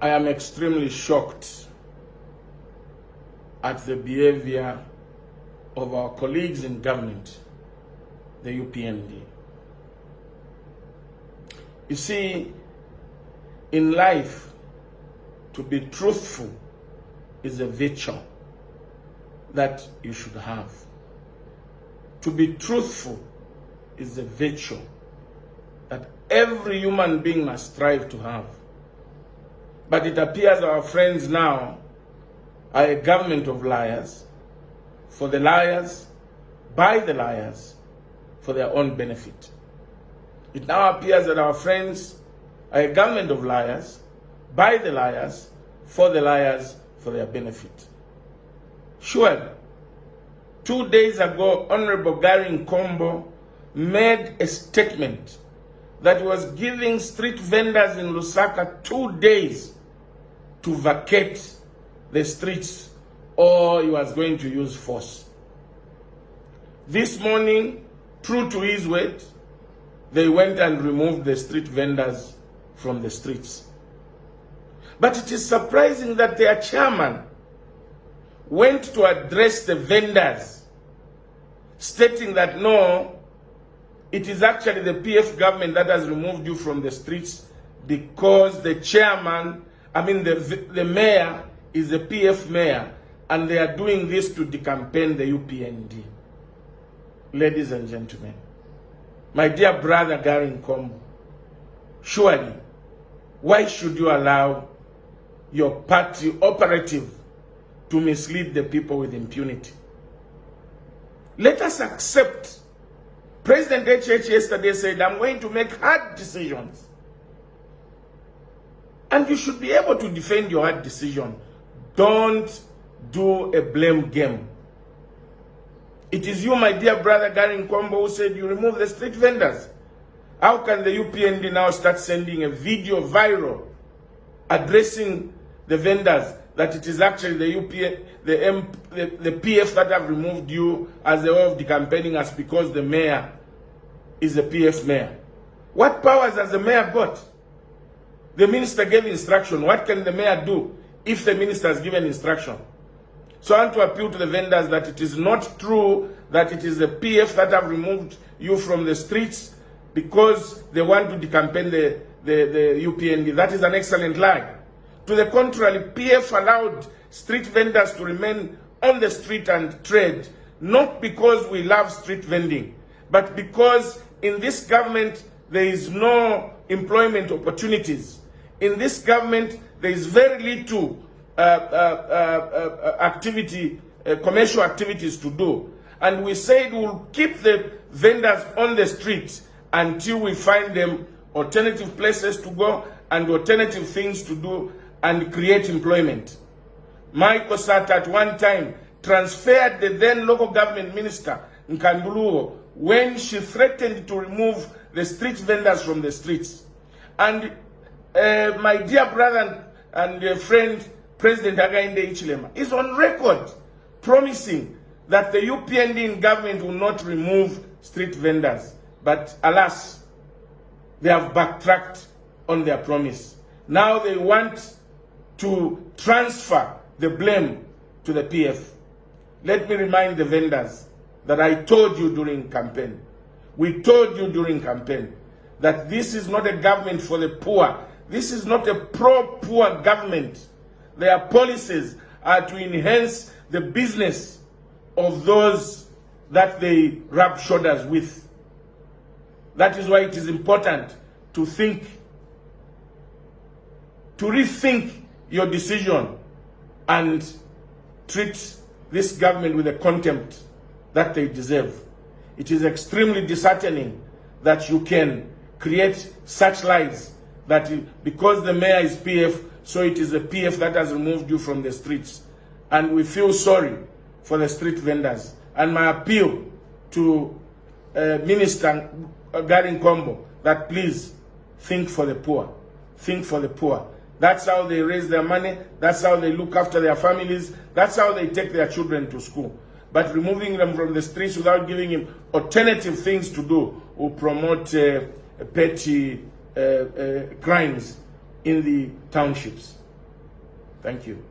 I am extremely shocked at the behavior of our colleagues in government, the UPND. You see, in life, to be truthful is a virtue that you should have. To be truthful is a virtue that every human being must strive to have. But it appears our friends now are a government of liars, for the liars, by the liars, for their own benefit. It now appears that our friends are a government of liars, by the liars, for their benefit. Sure, 2 days ago, Honorable Gary Nkombo made a statement that he was giving street vendors in Lusaka 2 days to vacate the streets, or he was going to use force. This morning, true to his word, they went and removed the street vendors from the streets. But it is surprising that their chairman went to address the vendors, stating that no, it is actually the PF government that has removed you from the streets because the chairman, the mayor is a PF mayor, and they are doing this to decampaign the UPND. Ladies and gentlemen, my dear brother Gary Nkombo, surely, why should you allow your party operative to mislead the people with impunity? Let us accept. President HH yesterday said, I'm going to make hard decisions. And you should be able to defend your hard decision. Don't do a blame game. It is you, my dear brother Gary Nkombo, who said you remove the street vendors. How can the UPND now start sending a video viral addressing the vendors that it is actually the PF that have removed you as a way of decampaigning us because the mayor is a PF mayor? What powers has the mayor got? The minister gave instruction. What can the mayor do if the minister has given instruction? So I want to appeal to the vendors that it is not true that it is the PF that have removed you from the streets because they want to decampaign the UPND. That is an excellent lie. To the contrary, PF allowed street vendors to remain on the street and trade, not because we love street vending, but because in this government there is no employment opportunities. In this government there is very little commercial activities to do. And we said we'll keep the vendors on the street until we find them alternative places to go and alternative things to do and create employment. Michael Sata at one time transferred the then local government minister, Nkanduluo, when she threatened to remove the street vendors from the streets. And my dear brother and friend, President Hakainde Hichilema, is on record promising that the UPND in government will not remove street vendors. But alas, they have backtracked on their promise. Now they want to transfer the blame to the PF. Let me remind the vendors that I told you during campaign. We told you during campaign that this is not a government for the poor. This is not a pro-poor government. Their policies are to enhance the business of those that they rub shoulders with. That is why it is important to rethink your decision and treat this government with the contempt that they deserve. It is extremely disheartening that you can create such lies that because the mayor is PF, so it is the PF that has removed you from the streets. And we feel sorry for the street vendors. And my appeal to Minister Gary Nkombo, that please think for the poor. Think for the poor. That's how they raise their money. That's how they look after their families. That's how they take their children to school. But removing them from the streets without giving him alternative things to do will promote petty crimes in the townships. Thank you.